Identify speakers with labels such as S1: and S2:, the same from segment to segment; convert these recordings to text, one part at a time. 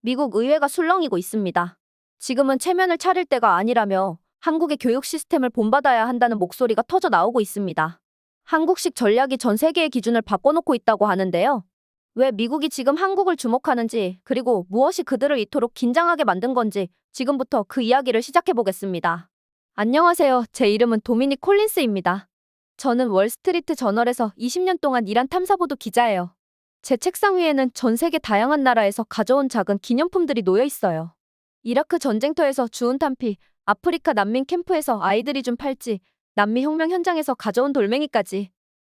S1: 미국 의회가 술렁이고 있습니다. 지금은 체면을 차릴 때가 아니라며 한국의 교육 시스템을 본받아야 한다는 목소리가 터져 나오고 있습니다. 한국식 전략이 전 세계의 기준을 바꿔놓고 있다고 하는데요. 왜 미국이 지금 한국을 주목하는지, 그리고 무엇이 그들을 이토록 긴장하게 만든 건지 지금부터 그 이야기를 시작해 보겠습니다. 안녕하세요. 제 이름은 도미닉 콜린스입니다. 저는 월스트리트 저널에서 20년 동안 일한 탐사보도 기자예요. 제 책상 위에는 전 세계 다양한 나라에서 가져온 작은 기념품들이 놓여 있어요. 이라크 전쟁터에서 주운 탄피, 아프리카 난민 캠프에서 아이들이 준 팔찌, 남미 혁명 현장에서 가져온 돌멩이까지.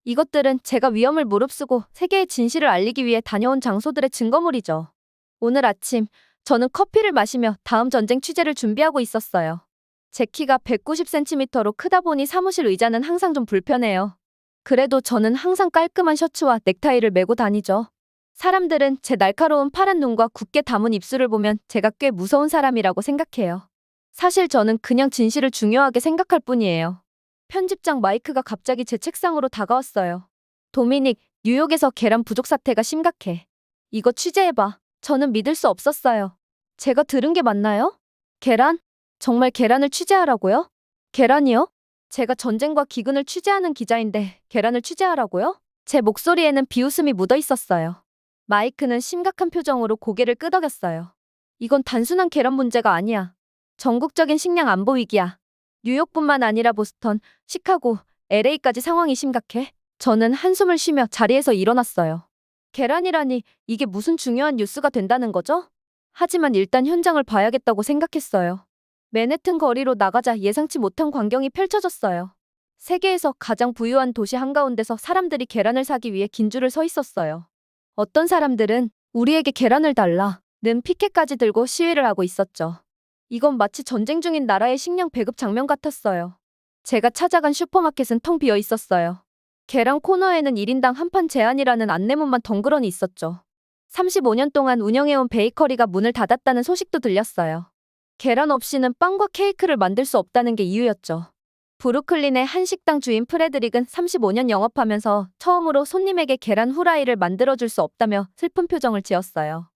S1: 이것들은 제가 위험을 무릅쓰고 세계의 진실을 알리기 위해 다녀온 장소들의 증거물이죠. 오늘 아침, 저는 커피를 마시며 다음 전쟁 취재를 준비하고 있었어요. 제 키가 190cm로 크다 보니 사무실 의자는 항상 좀 불편해요. 그래도 저는 항상 깔끔한 셔츠와 넥타이를 메고 다니죠. 사람들은 제 날카로운 파란 눈과 굳게 담은 입술을 보면 제가 꽤 무서운 사람이라고 생각해요. 사실 저는 그냥 진실을 중요하게 생각할 뿐이에요. 편집장 마이크가 갑자기 제 책상으로 다가왔어요. 도미닉, 뉴욕에서 계란 부족 사태가 심각해. 이거 취재해봐. 저는 믿을 수 없었어요. 제가 들은 게 맞나요? 계란? 정말 계란을 취재하라고요? 계란이요? 제가 전쟁과 기근을 취재하는 기자인데 계란을 취재하라고요? 제 목소리에는 비웃음이 묻어 있었어요. 마이크는 심각한 표정으로 고개를 끄덕였어요. 이건 단순한 계란 문제가 아니야. 전국적인 식량 안보 위기야. 뉴욕뿐만 아니라 보스턴, 시카고, LA까지 상황이 심각해. 저는 한숨을 쉬며 자리에서 일어났어요. 계란이라니 이게 무슨 중요한 뉴스가 된다는 거죠? 하지만 일단 현장을 봐야겠다고 생각했어요. 맨해튼 거리로 나가자 예상치 못한 광경이 펼쳐졌어요. 세계에서 가장 부유한 도시 한가운데서 사람들이 계란을 사기 위해 긴 줄을 서 있었어요. 어떤 사람들은 우리에게 계란을 달라는 피켓까지 들고 시위를 하고 있었죠. 이건 마치 전쟁 중인 나라의 식량 배급 장면 같았어요. 제가 찾아간 슈퍼마켓은 텅 비어 있었어요. 계란 코너에는 1인당 한 판 제한이라는 안내문만 덩그러니 있었죠. 35년 동안 운영해온 베이커리가 문을 닫았다는 소식도 들렸어요. 계란 없이는 빵과 케이크를 만들 수 없다는 게 이유였죠. 브루클린의 한 식당 주인 프레드릭은 35년 영업하면서 처음으로 손님에게 계란 후라이를 만들어줄 수 없다며 슬픈 표정을 지었어요.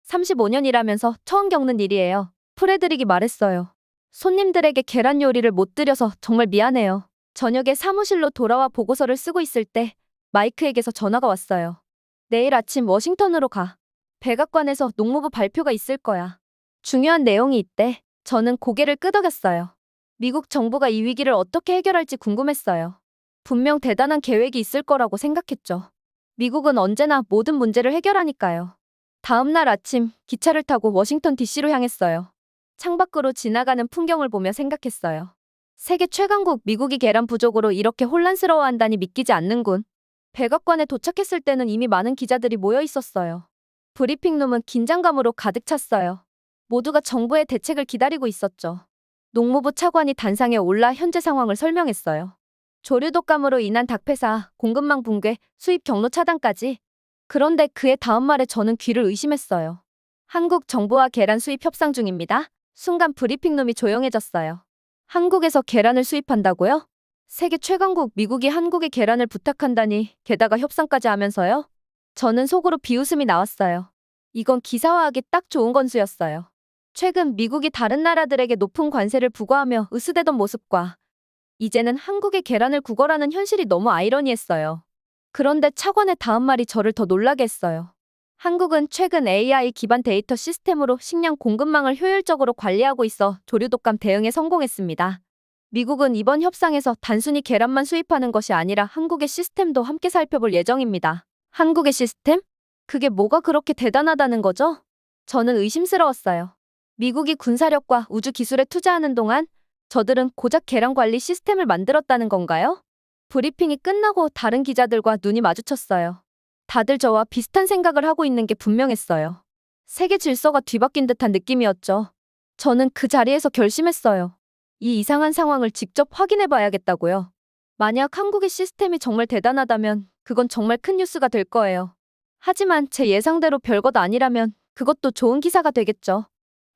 S1: 35년이라면서 처음 겪는 일이에요. 프레드릭이 말했어요. 손님들에게 계란 요리를 못 드려서 정말 미안해요. 저녁에 사무실로 돌아와 보고서를 쓰고 있을 때 마이크에게서 전화가 왔어요. 내일 아침 워싱턴으로 가. 백악관에서 농무부 발표가 있을 거야. 중요한 내용이 있대. 저는 고개를 끄덕였어요. 미국 정부가 이 위기를 어떻게 해결할지 궁금했어요. 분명 대단한 계획이 있을 거라고 생각했죠. 미국은 언제나 모든 문제를 해결하니까요. 다음 날 아침 기차를 타고 워싱턴 DC로 향했어요. 창밖으로 지나가는 풍경을 보며 생각했어요. 세계 최강국 미국이 계란 부족으로 이렇게 혼란스러워한다니 믿기지 않는군. 백악관에 도착했을 때는 이미 많은 기자들이 모여 있었어요. 브리핑룸은 긴장감으로 가득 찼어요. 모두가 정부의 대책을 기다리고 있었죠. 농무부 차관이 단상에 올라 현재 상황을 설명했어요. 조류 독감으로 인한 닭 폐사, 공급망 붕괴, 수입 경로 차단까지. 그런데 그의 다음 말에 저는 귀를 의심했어요. 한국 정부와 계란 수입 협상 중입니다. 순간 브리핑룸이 조용해졌어요. 한국에서 계란을 수입한다고요? 세계 최강국 미국이 한국에 계란을 부탁한다니, 게다가 협상까지 하면서요? 저는 속으로 비웃음이 나왔어요. 이건 기사화하기 딱 좋은 건수였어요. 최근 미국이 다른 나라들에게 높은 관세를 부과하며 으스대던 모습과 이제는 한국의 계란을 구걸하는 현실이 너무 아이러니했어요. 그런데 차관의 다음 말이 저를 더 놀라게 했어요. 한국은 최근 AI 기반 데이터 시스템으로 식량 공급망을 효율적으로 관리하고 있어 조류 독감 대응에 성공했습니다. 미국은 이번 협상에서 단순히 계란만 수입하는 것이 아니라 한국의 시스템도 함께 살펴볼 예정입니다. 한국의 시스템? 그게 뭐가 그렇게 대단하다는 거죠? 저는 의심스러웠어요. 미국이 군사력과 우주 기술에 투자하는 동안 저들은 고작 계란 관리 시스템을 만들었다는 건가요? 브리핑이 끝나고 다른 기자들과 눈이 마주쳤어요. 다들 저와 비슷한 생각을 하고 있는 게 분명했어요. 세계 질서가 뒤바뀐 듯한 느낌이었죠. 저는 그 자리에서 결심했어요. 이 이상한 상황을 직접 확인해 봐야겠다고요. 만약 한국의 시스템이 정말 대단하다면 그건 정말 큰 뉴스가 될 거예요. 하지만 제 예상대로 별것 아니라면 그것도 좋은 기사가 되겠죠.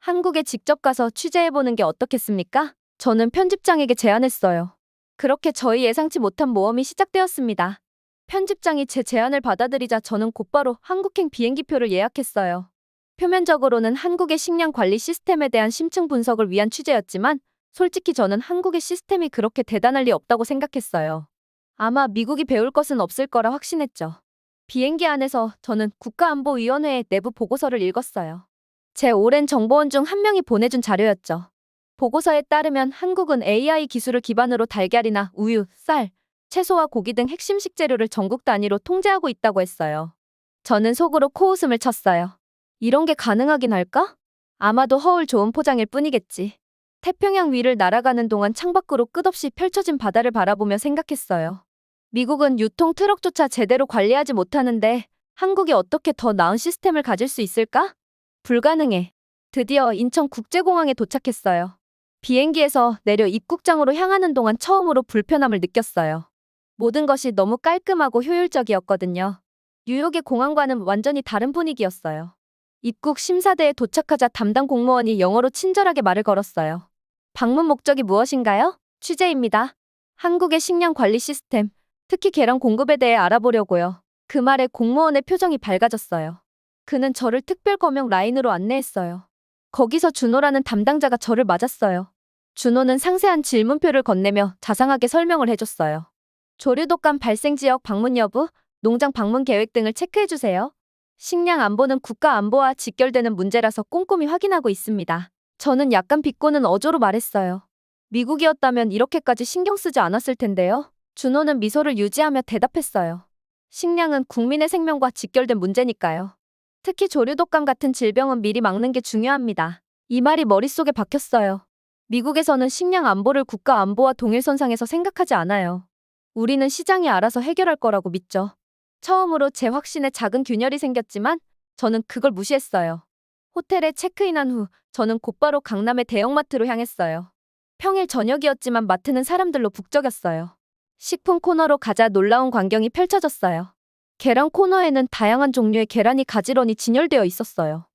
S1: 한국에 직접 가서 취재해보는 게 어떻겠습니까? 저는 편집장에게 제안했어요. 그렇게 저희 예상치 못한 모험이 시작되었습니다. 편집장이 제 제안을 받아들이자 저는 곧바로 한국행 비행기표를 예약했어요. 표면적으로는 한국의 식량 관리 시스템에 대한 심층 분석을 위한 취재였지만 솔직히 저는 한국의 시스템이 그렇게 대단할 리 없다고 생각했어요. 아마 미국이 배울 것은 없을 거라 확신했죠. 비행기 안에서 저는 국가안보위원회의 내부 보고서를 읽었어요. 제 오랜 정보원 중 한 명이 보내준 자료였죠. 보고서에 따르면 한국은 AI 기술을 기반으로 달걀이나 우유, 쌀, 채소와 고기 등 핵심 식재료를 전국 단위로 통제하고 있다고 했어요. 저는 속으로 코웃음을 쳤어요. 이런 게 가능하긴 할까? 아마도 허울 좋은 포장일 뿐이겠지. 태평양 위를 날아가는 동안 창밖으로 끝없이 펼쳐진 바다를 바라보며 생각했어요. 미국은 유통 트럭조차 제대로 관리하지 못하는데 한국이 어떻게 더 나은 시스템을 가질 수 있을까? 불가능해. 드디어 인천국제공항에 도착했어요. 비행기에서 내려 입국장으로 향하는 동안 처음으로 불편함을 느꼈어요. 모든 것이 너무 깔끔하고 효율적이었거든요. 뉴욕의 공항과는 완전히 다른 분위기였어요. 입국 심사대에 도착하자 담당 공무원이 영어로 친절하게 말을 걸었어요. 방문 목적이 무엇인가요? 취재입니다. 한국의 식량 관리 시스템, 특히 계란 공급에 대해 알아보려고요. 그 말에 공무원의 표정이 밝아졌어요. 그는 저를 특별 검역 라인으로 안내했어요. 거기서 준호라는 담당자가 저를 맞았어요. 준호는 상세한 질문표를 건네며 자상하게 설명을 해줬어요. 조류 독감 발생 지역 방문 여부, 농장 방문 계획 등을 체크해주세요. 식량 안보는 국가 안보와 직결되는 문제라서 꼼꼼히 확인하고 있습니다. 저는 약간 비꼬는 어조로 말했어요. 미국이었다면 이렇게까지 신경 쓰지 않았을 텐데요. 준호는 미소를 유지하며 대답했어요. 식량은 국민의 생명과 직결된 문제니까요. 특히 조류 독감 같은 질병은 미리 막는 게 중요합니다. 이 말이 머릿속에 박혔어요. 미국에서는 식량 안보를 국가 안보와 동일선상에서 생각하지 않아요. 우리는 시장이 알아서 해결할 거라고 믿죠. 처음으로 제 확신에 작은 균열이 생겼지만 저는 그걸 무시했어요. 호텔에 체크인한 후 저는 곧바로 강남의 대형마트로 향했어요. 평일 저녁이었지만 마트는 사람들로 북적였어요. 식품 코너로 가자 놀라운 광경이 펼쳐졌어요. 계란 코너에는 다양한 종류의 계란이 가지런히 진열되어 있었어요.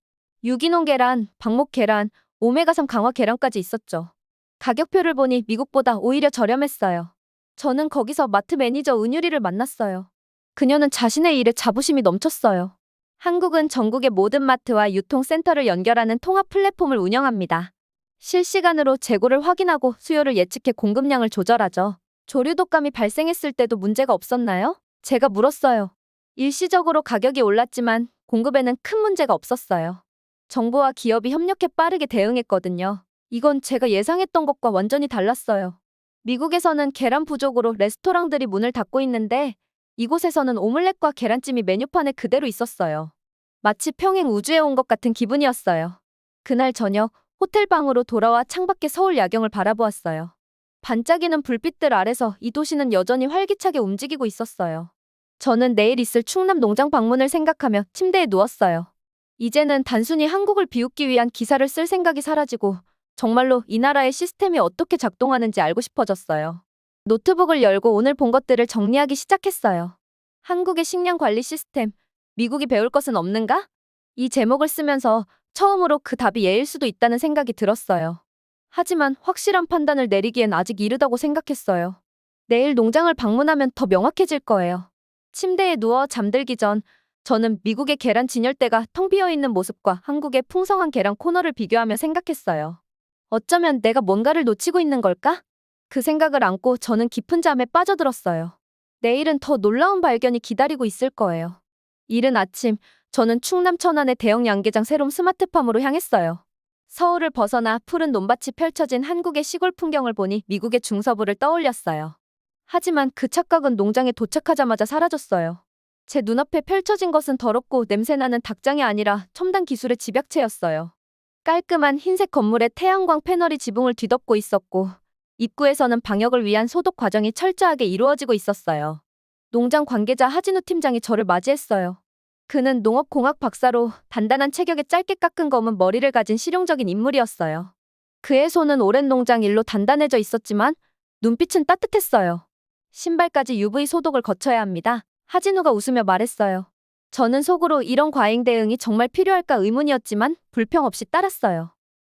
S1: 유기농 계란, 방목 계란, 오메가3 강화 계란까지 있었죠. 가격표를 보니 미국보다 오히려 저렴했어요. 저는 거기서 마트 매니저 은유리를 만났어요. 그녀는 자신의 일에 자부심이 넘쳤어요. 한국은 전국의 모든 마트와 유통센터를 연결하는 통합 플랫폼을 운영합니다. 실시간으로 재고를 확인하고 수요를 예측해 공급량을 조절하죠. 조류 독감이 발생했을 때도 문제가 없었나요? 제가 물었어요. 일시적으로 가격이 올랐지만 공급에는 큰 문제가 없었어요. 정부와 기업이 협력해 빠르게 대응했거든요. 이건 제가 예상했던 것과 완전히 달랐어요. 미국에서는 계란 부족으로 레스토랑들이 문을 닫고 있는데 이곳에서는 오믈렛과 계란찜이 메뉴판에 그대로 있었어요. 마치 평행 우주에 온 것 같은 기분이었어요. 그날 저녁 호텔 방으로 돌아와 창밖의 서울 야경을 바라보았어요. 반짝이는 불빛들 아래서 이 도시는 여전히 활기차게 움직이고 있었어요. 저는 내일 있을 충남 농장 방문을 생각하며 침대에 누웠어요. 이제는 단순히 한국을 비웃기 위한 기사를 쓸 생각이 사라지고 정말로 이 나라의 시스템이 어떻게 작동하는지 알고 싶어졌어요. 노트북을 열고 오늘 본 것들을 정리하기 시작했어요. 한국의 식량 관리 시스템, 미국이 배울 것은 없는가? 이 제목을 쓰면서 처음으로 그 답이 예일 수도 있다는 생각이 들었어요. 하지만 확실한 판단을 내리기엔 아직 이르다고 생각했어요. 내일 농장을 방문하면 더 명확해질 거예요. 침대에 누워 잠들기 전 저는 미국의 계란 진열대가 텅 비어있는 모습과 한국의 풍성한 계란 코너를 비교하며 생각했어요. 어쩌면 내가 뭔가를 놓치고 있는 걸까? 그 생각을 안고 저는 깊은 잠에 빠져들었어요. 내일은 더 놀라운 발견이 기다리고 있을 거예요. 이른 아침, 저는 충남 천안의 대형 양계장 새롬 스마트팜으로 향했어요. 서울을 벗어나 푸른 논밭이 펼쳐진 한국의 시골 풍경을 보니 미국의 중서부를 떠올렸어요. 하지만 그 착각은 농장에 도착하자마자 사라졌어요. 제 눈앞에 펼쳐진 것은 더럽고 냄새나는 닭장이 아니라 첨단 기술의 집약체였어요. 깔끔한 흰색 건물에 태양광 패널이 지붕을 뒤덮고 있었고 입구에서는 방역을 위한 소독 과정이 철저하게 이루어지고 있었어요. 농장 관계자 하진우 팀장이 저를 맞이했어요. 그는 농업공학 박사로 단단한 체격에 짧게 깎은 검은 머리를 가진 실용적인 인물이었어요. 그의 손은 오랜 농장 일로 단단해져 있었지만 눈빛은 따뜻했어요. 신발까지 UV 소독을 거쳐야 합니다. 하진우가 웃으며 말했어요. 저는 속으로 이런 과잉 대응이 정말 필요할까 의문이었지만 불평 없이 따랐어요.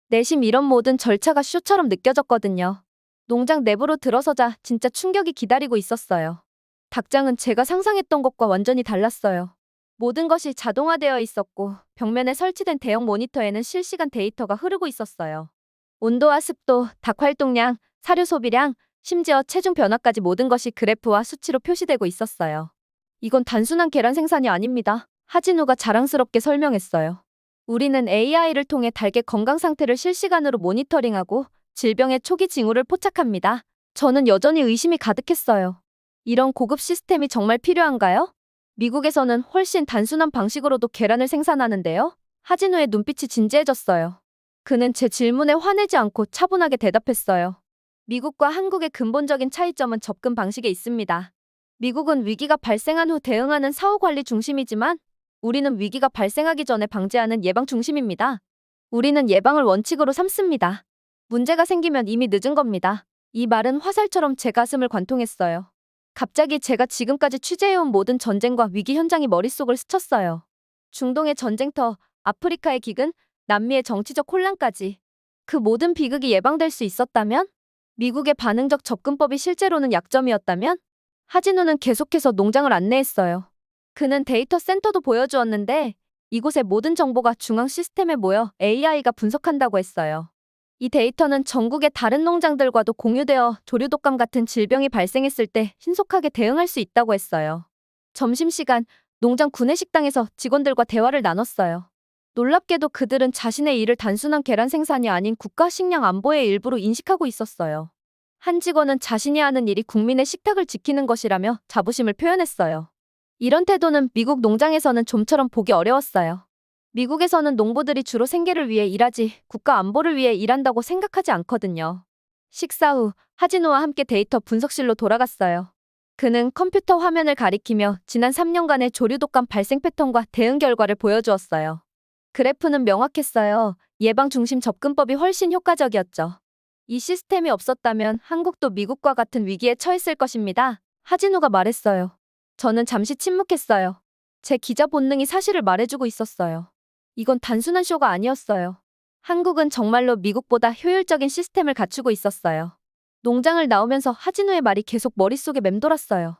S1: 내심 이런 모든 절차가 쇼처럼 느껴졌거든요. 농장 내부로 들어서자 진짜 충격이 기다리고 있었어요. 닭장은 제가 상상했던 것과 완전히 달랐어요. 모든 것이 자동화되어 있었고 벽면에 설치된 대형 모니터에는 실시간 데이터가 흐르고 있었어요. 온도와 습도, 닭 활동량, 사료 소비량, 심지어 체중 변화까지 모든 것이 그래프와 수치로 표시되고 있었어요. 이건 단순한 계란 생산이 아닙니다. 하진우가 자랑스럽게 설명했어요. 우리는 AI를 통해 닭의 건강 상태를 실시간으로 모니터링하고 질병의 초기 징후를 포착합니다. 저는 여전히 의심이 가득했어요. 이런 고급 시스템이 정말 필요한가요? 미국에서는 훨씬 단순한 방식으로도 계란을 생산하는데요. 하진우의 눈빛이 진지해졌어요. 그는 제 질문에 화내지 않고 차분하게 대답했어요. 미국과 한국의 근본적인 차이점은 접근 방식에 있습니다. 미국은 위기가 발생한 후 대응하는 사후 관리 중심이지만 우리는 위기가 발생하기 전에 방지하는 예방 중심입니다. 우리는 예방을 원칙으로 삼습니다. 문제가 생기면 이미 늦은 겁니다. 이 말은 화살처럼 제 가슴을 관통했어요. 갑자기 제가 지금까지 취재해온 모든 전쟁과 위기 현장이 머릿속을 스쳤어요. 중동의 전쟁터, 아프리카의 기근, 남미의 정치적 혼란까지. 그 모든 비극이 예방될 수 있었다면? 미국의 반응적 접근법이 실제로는 약점이었다면? 하진우는 계속해서 농장을 안내했어요. 그는 데이터 센터도 보여주었는데 이곳의 모든 정보가 중앙 시스템에 모여 AI가 분석한다고 했어요. 이 데이터는 전국의 다른 농장들과도 공유되어 조류독감 같은 질병이 발생했을 때 신속하게 대응할 수 있다고 했어요. 점심시간, 농장 구내식당에서 직원들과 대화를 나눴어요. 놀랍게도 그들은 자신의 일을 단순한 계란 생산이 아닌 국가 식량 안보의 일부로 인식하고 있었어요. 한 직원은 자신이 하는 일이 국민의 식탁을 지키는 것이라며 자부심을 표현했어요. 이런 태도는 미국 농장에서는 좀처럼 보기 어려웠어요. 미국에서는 농부들이 주로 생계를 위해 일하지 국가 안보를 위해 일한다고 생각하지 않거든요. 식사 후 하진우와 함께 데이터 분석실로 돌아갔어요. 그는 컴퓨터 화면을 가리키며 지난 3년간의 조류독감 발생 패턴과 대응 결과를 보여주었어요. 그래프는 명확했어요. 예방 중심 접근법이 훨씬 효과적이었죠. 이 시스템이 없었다면 한국도 미국과 같은 위기에 처했을 것입니다. 하진우가 말했어요. 저는 잠시 침묵했어요. 제 기자 본능이 사실을 말해주고 있었어요. 이건 단순한 쇼가 아니었어요. 한국은 정말로 미국보다 효율적인 시스템을 갖추고 있었어요. 농장을 나오면서 하진우의 말이 계속 머릿속에 맴돌았어요.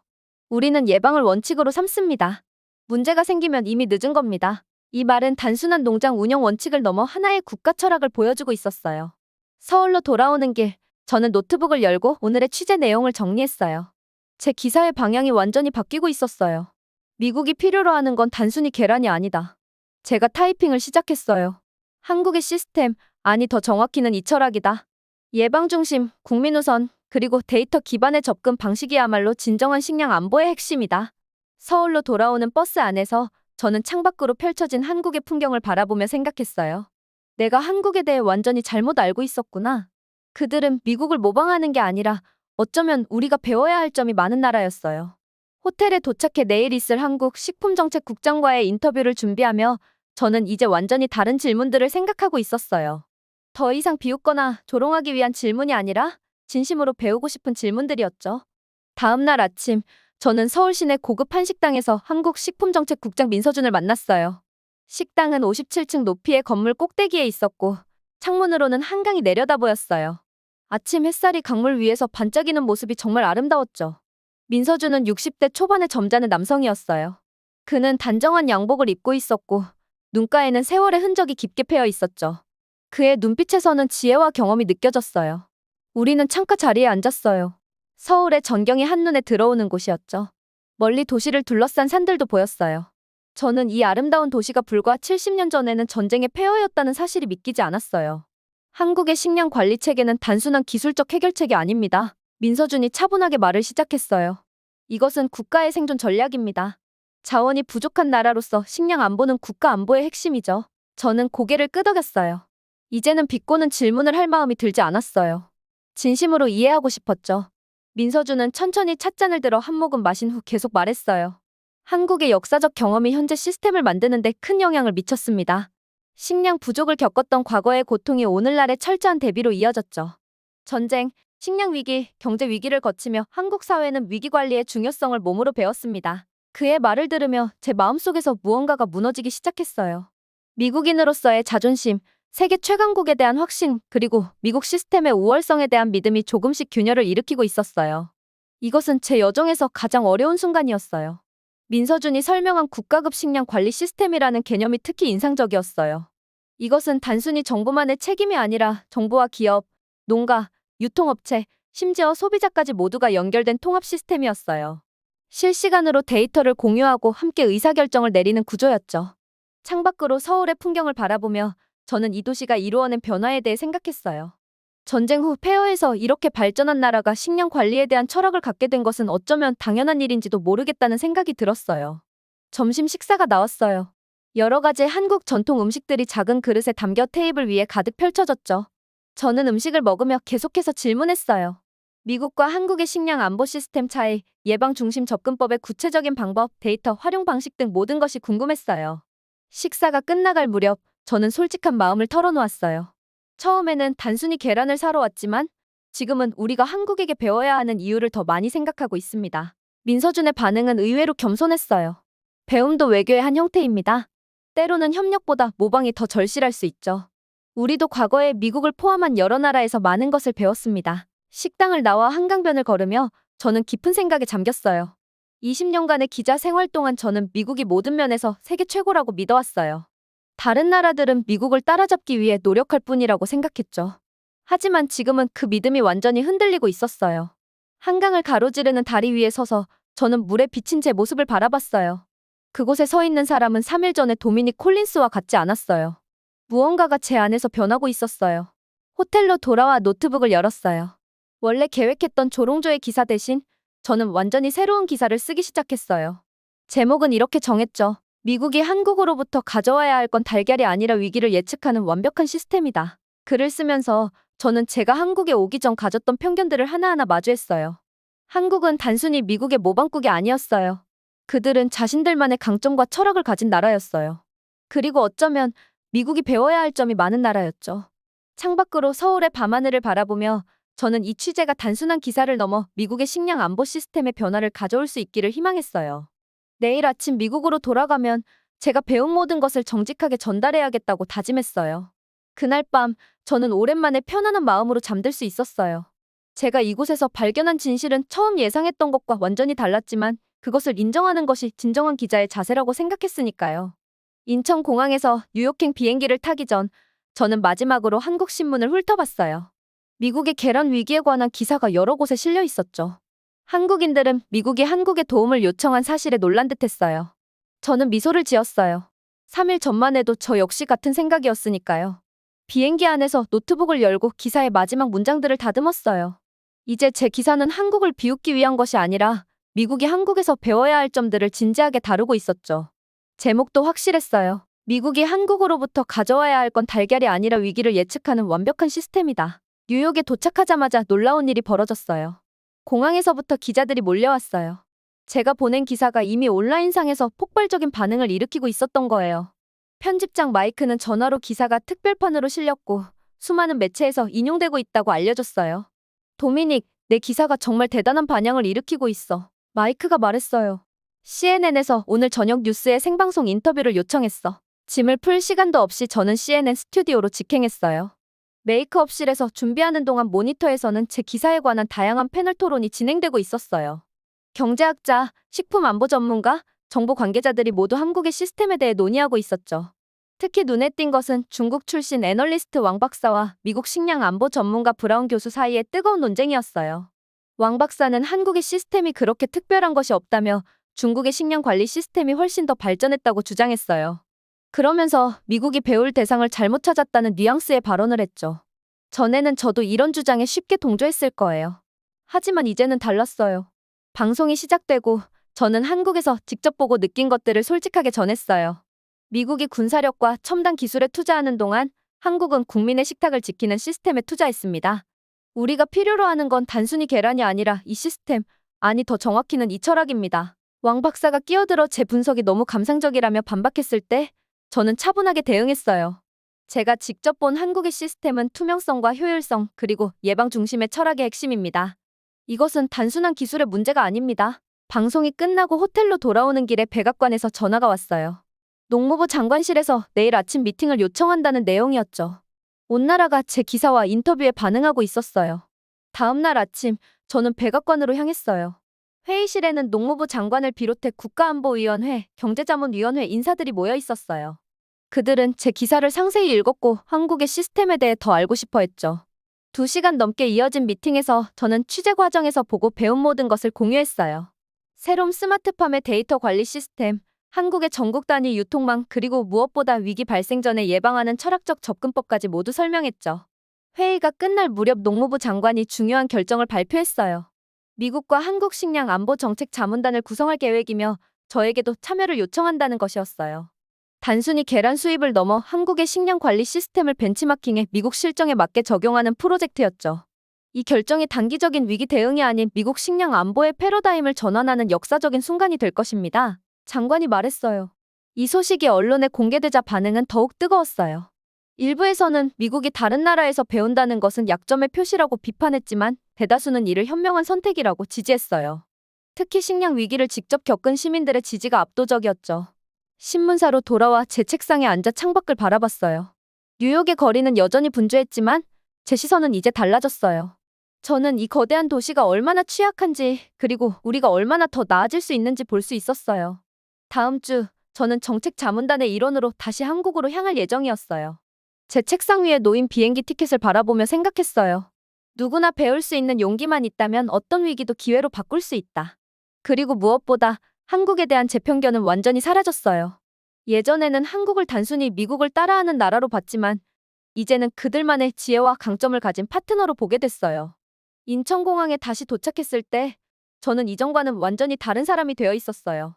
S1: 우리는 예방을 원칙으로 삼습니다. 문제가 생기면 이미 늦은 겁니다. 이 말은 단순한 농장 운영 원칙을 넘어 하나의 국가 철학을 보여주고 있었어요. 서울로 돌아오는 길, 저는 노트북을 열고 오늘의 취재 내용을 정리했어요. 제 기사의 방향이 완전히 바뀌고 있었어요. 미국이 필요로 하는 건 단순히 계란이 아니다. 제가 타이핑을 시작했어요. 한국의 시스템, 아니 더 정확히는 이 철학이다. 예방 중심, 국민 우선, 그리고 데이터 기반의 접근 방식이야말로 진정한 식량 안보의 핵심이다. 서울로 돌아오는 버스 안에서 저는 창밖으로 펼쳐진 한국의 풍경을 바라보며 생각했어요. 내가 한국에 대해 완전히 잘못 알고 있었구나. 그들은 미국을 모방하는 게 아니라 어쩌면 우리가 배워야 할 점이 많은 나라였어요. 호텔에 도착해 내일 있을 한국 식품정책국장과의 인터뷰를 준비하며 저는 이제 완전히 다른 질문들을 생각하고 있었어요. 더 이상 비웃거나 조롱하기 위한 질문이 아니라 진심으로 배우고 싶은 질문들이었죠. 다음 날 아침, 저는 서울 시내 고급 한식당에서 한국 식품정책국장 민서준을 만났어요. 식당은 57층 높이의 건물 꼭대기에 있었고 창문으로는 한강이 내려다 보였어요. 아침 햇살이 강물 위에서 반짝이는 모습이 정말 아름다웠죠. 민서준은 60대 초반의 점잖은 남성이었어요. 그는 단정한 양복을 입고 있었고 눈가에는 세월의 흔적이 깊게 패여 있었죠. 그의 눈빛에서는 지혜와 경험이 느껴졌어요. 우리는 창가 자리에 앉았어요. 서울의 전경이 한눈에 들어오는 곳이었죠. 멀리 도시를 둘러싼 산들도 보였어요. 저는 이 아름다운 도시가 불과 70년 전에는 전쟁의 폐허였다는 사실이 믿기지 않았어요. 한국의 식량 관리 체계는 단순한 기술적 해결책이 아닙니다. 민서준이 차분하게 말을 시작했어요. 이것은 국가의 생존 전략입니다. 자원이 부족한 나라로서 식량 안보는 국가 안보의 핵심이죠. 저는 고개를 끄덕였어요. 이제는 비꼬는 질문을 할 마음이 들지 않았어요. 진심으로 이해하고 싶었죠. 민서준은 천천히 찻잔을 들어 한 모금 마신 후 계속 말했어요. 한국의 역사적 경험이 현재 시스템을 만드는 데 큰 영향을 미쳤습니다. 식량 부족을 겪었던 과거의 고통이 오늘날의 철저한 대비로 이어졌죠. 전쟁, 식량 위기, 경제 위기를 거치며 한국 사회는 위기 관리의 중요성을 몸으로 배웠습니다. 그의 말을 들으며 제 마음속에서 무언가가 무너지기 시작했어요. 미국인으로서의 자존심, 세계 최강국에 대한 확신, 그리고 미국 시스템의 우월성에 대한 믿음이 조금씩 균열을 일으키고 있었어요. 이것은 제 여정에서 가장 어려운 순간이었어요. 민서준이 설명한 국가급 식량 관리 시스템이라는 개념이 특히 인상적이었어요. 이것은 단순히 정부만의 책임이 아니라 정부와 기업, 농가, 유통업체, 심지어 소비자까지 모두가 연결된 통합 시스템이었어요. 실시간으로 데이터를 공유하고 함께 의사결정을 내리는 구조였죠. 창밖으로 서울의 풍경을 바라보며 저는 이 도시가 이루어낸 변화에 대해 생각했어요. 전쟁 후 폐허에서 이렇게 발전한 나라가 식량 관리에 대한 철학을 갖게 된 것은 어쩌면 당연한 일인지도 모르겠다는 생각이 들었어요. 점심 식사가 나왔어요. 여러 가지 한국 전통 음식들이 작은 그릇에 담겨 테이블 위에 가득 펼쳐졌죠. 저는 음식을 먹으며 계속해서 질문했어요. 미국과 한국의 식량 안보 시스템 차이, 예방 중심 접근법의 구체적인 방법, 데이터 활용 방식 등 모든 것이 궁금했어요. 식사가 끝나갈 무렵 저는 솔직한 마음을 털어놓았어요. 처음에는 단순히 계란을 사러 왔지만 지금은 우리가 한국에게 배워야 하는 이유를 더 많이 생각하고 있습니다. 민서준의 반응은 의외로 겸손했어요. 배움도 외교의 한 형태입니다. 때로는 협력보다 모방이 더 절실할 수 있죠. 우리도 과거에 미국을 포함한 여러 나라에서 많은 것을 배웠습니다. 식당을 나와 한강변을 걸으며 저는 깊은 생각에 잠겼어요. 20년간의 기자 생활 동안 저는 미국이 모든 면에서 세계 최고라고 믿어왔어요. 다른 나라들은 미국을 따라잡기 위해 노력할 뿐이라고 생각했죠. 하지만 지금은 그 믿음이 완전히 흔들리고 있었어요. 한강을 가로지르는 다리 위에 서서 저는 물에 비친 제 모습을 바라봤어요. 그곳에 서 있는 사람은 3일 전에 도미닉 콜린스와 같지 않았어요. 무언가가 제 안에서 변하고 있었어요. 호텔로 돌아와 노트북을 열었어요. 원래 계획했던 조롱조의 기사 대신 저는 완전히 새로운 기사를 쓰기 시작했어요. 제목은 이렇게 정했죠. 미국이 한국으로부터 가져와야 할 건 달걀이 아니라 위기를 예측하는 완벽한 시스템이다. 글을 쓰면서 저는 제가 한국에 오기 전 가졌던 편견들을 하나하나 마주했어요. 한국은 단순히 미국의 모방국이 아니었어요. 그들은 자신들만의 강점과 철학을 가진 나라였어요. 그리고 어쩌면 미국이 배워야 할 점이 많은 나라였죠. 창밖으로 서울의 밤하늘을 바라보며 저는 이 취재가 단순한 기사를 넘어 미국의 식량 안보 시스템의 변화를 가져올 수 있기를 희망했어요. 내일 아침 미국으로 돌아가면 제가 배운 모든 것을 정직하게 전달해야겠다고 다짐했어요. 그날 밤 저는 오랜만에 편안한 마음으로 잠들 수 있었어요. 제가 이곳에서 발견한 진실은 처음 예상했던 것과 완전히 달랐지만 그것을 인정하는 것이 진정한 기자의 자세라고 생각했으니까요. 인천공항에서 뉴욕행 비행기를 타기 전 저는 마지막으로 한국 신문을 훑어봤어요. 미국의 계란 위기에 관한 기사가 여러 곳에 실려 있었죠. 한국인들은 미국이 한국에 도움을 요청한 사실에 놀란 듯했어요. 저는 미소를 지었어요. 3일 전만 해도 저 역시 같은 생각이었으니까요. 비행기 안에서 노트북을 열고 기사의 마지막 문장들을 다듬었어요. 이제 제 기사는 한국을 비웃기 위한 것이 아니라 미국이 한국에서 배워야 할 점들을 진지하게 다루고 있었죠. 제목도 확실했어요. 미국이 한국으로부터 가져와야 할 건 달걀이 아니라 위기를 예측하는 완벽한 시스템이다. 뉴욕에 도착하자마자 놀라운 일이 벌어졌어요. 공항에서부터 기자들이 몰려왔어요. 제가 보낸 기사가 이미 온라인상에서 폭발적인 반응을 일으키고 있었던 거예요. 편집장 마이크는 전화로 기사가 특별판으로 실렸고 수많은 매체에서 인용되고 있다고 알려줬어요. 도미닉, 내 기사가 정말 대단한 반향을 일으키고 있어. 마이크가 말했어요. CNN에서 오늘 저녁 뉴스에 생방송 인터뷰를 요청했어. 짐을 풀 시간도 없이 저는 CNN 스튜디오로 직행했어요. 메이크업실에서 준비하는 동안 모니터에서는 제 기사에 관한 다양한 패널 토론이 진행되고 있었어요. 경제학자, 식품 안보 전문가, 정보 관계자들이 모두 한국의 시스템에 대해 논의하고 있었죠. 특히 눈에 띈 것은 중국 출신 애널리스트 왕 박사와 미국 식량 안보 전문가 브라운 교수 사이의 뜨거운 논쟁이었어요. 왕 박사는 한국의 시스템이 그렇게 특별한 것이 없다며 중국의 식량 관리 시스템이 훨씬 더 발전했다고 주장했어요. 그러면서 미국이 배울 대상을 잘못 찾았다는 뉘앙스의 발언을 했죠. 전에는 저도 이런 주장에 쉽게 동조했을 거예요. 하지만 이제는 달랐어요. 방송이 시작되고 저는 한국에서 직접 보고 느낀 것들을 솔직하게 전했어요. 미국이 군사력과 첨단 기술에 투자하는 동안 한국은 국민의 식탁을 지키는 시스템에 투자했습니다. 우리가 필요로 하는 건 단순히 계란이 아니라 이 시스템, 아니 더 정확히는 이 철학입니다. 왕 박사가 끼어들어 제 분석이 너무 감상적이라며 반박했을 때 저는 차분하게 대응했어요. 제가 직접 본 한국의 시스템은 투명성과 효율성 그리고 예방 중심의 철학의 핵심입니다. 이것은 단순한 기술의 문제가 아닙니다. 방송이 끝나고 호텔로 돌아오는 길에 백악관에서 전화가 왔어요. 농무부 장관실에서 내일 아침 미팅을 요청한다는 내용이었죠. 온 나라가 제 기사와 인터뷰에 반응하고 있었어요. 다음 날 아침 저는 백악관으로 향했어요. 회의실에는 농무부 장관을 비롯해 국가안보위원회, 경제자문위원회 인사들이 모여 있었어요. 그들은 제 기사를 상세히 읽었고 한국의 시스템에 대해 더 알고 싶어 했죠. 2시간 넘게 이어진 미팅에서 저는 취재 과정에서 보고 배운 모든 것을 공유했어요. 새로운 스마트팜의 데이터 관리 시스템, 한국의 전국 단위 유통망, 그리고 무엇보다 위기 발생 전에 예방하는 철학적 접근법까지 모두 설명했죠. 회의가 끝날 무렵 농무부 장관이 중요한 결정을 발표했어요. 미국과 한국 식량 안보 정책 자문단을 구성할 계획이며 저에게도 참여를 요청한다는 것이었어요. 단순히 계란 수입을 넘어 한국의 식량 관리 시스템을 벤치마킹해 미국 실정에 맞게 적용하는 프로젝트였죠. 이 결정이 단기적인 위기 대응이 아닌 미국 식량 안보의 패러다임을 전환하는 역사적인 순간이 될 것입니다. 장관이 말했어요. 이 소식이 언론에 공개되자 반응은 더욱 뜨거웠어요. 일부에서는 미국이 다른 나라에서 배운다는 것은 약점의 표시라고 비판했지만 대다수는 이를 현명한 선택이라고 지지했어요. 특히 식량 위기를 직접 겪은 시민들의 지지가 압도적이었죠. 신문사로 돌아와 제 책상에 앉아 창밖을 바라봤어요. 뉴욕의 거리는 여전히 분주했지만 제 시선은 이제 달라졌어요. 저는 이 거대한 도시가 얼마나 취약한지, 그리고 우리가 얼마나 더 나아질 수 있는지 볼 수 있었어요. 다음 주 저는 정책 자문단의 일원으로 다시 한국으로 향할 예정이었어요. 제 책상 위에 놓인 비행기 티켓을 바라보며 생각했어요. 누구나 배울 수 있는 용기만 있다면 어떤 위기도 기회로 바꿀 수 있다. 그리고 무엇보다 한국에 대한 제 편견은 완전히 사라졌어요. 예전에는 한국을 단순히 미국을 따라하는 나라로 봤지만 이제는 그들만의 지혜와 강점을 가진 파트너로 보게 됐어요. 인천공항에 다시 도착했을 때 저는 이전과는 완전히 다른 사람이 되어 있었어요.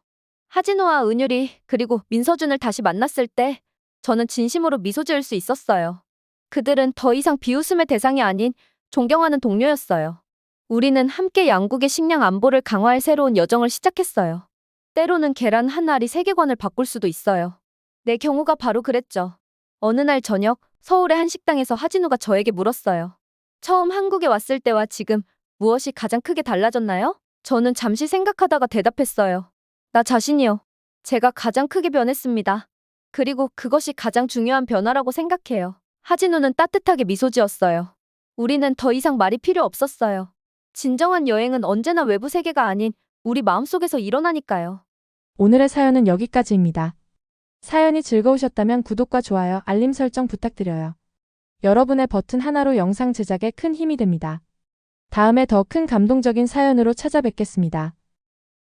S1: 하진우와 은율이 그리고 민서준을 다시 만났을 때 저는 진심으로 미소 지을 수 있었어요. 그들은 더 이상 비웃음의 대상이 아닌 존경하는 동료였어요. 우리는 함께 양국의 식량 안보를 강화할 새로운 여정을 시작했어요. 때로는 계란 한 알이 세계관을 바꿀 수도 있어요. 내 경우가 바로 그랬죠. 어느 날 저녁 서울의 한 식당에서 하진우가 저에게 물었어요. 처음 한국에 왔을 때와 지금 무엇이 가장 크게 달라졌나요? 저는 잠시 생각하다가 대답했어요. 나 자신이요. 제가 가장 크게 변했습니다. 그리고 그것이 가장 중요한 변화라고 생각해요. 하진우는 따뜻하게 미소 지었어요. 우리는 더 이상 말이 필요 없었어요. 진정한 여행은 언제나 외부 세계가 아닌 우리 마음속에서 일어나니까요.
S2: 오늘의 사연은 여기까지입니다. 사연이 즐거우셨다면 구독과 좋아요, 알림 설정 부탁드려요. 여러분의 버튼 하나로 영상 제작에 큰 힘이 됩니다. 다음에 더 큰 감동적인 사연으로 찾아뵙겠습니다.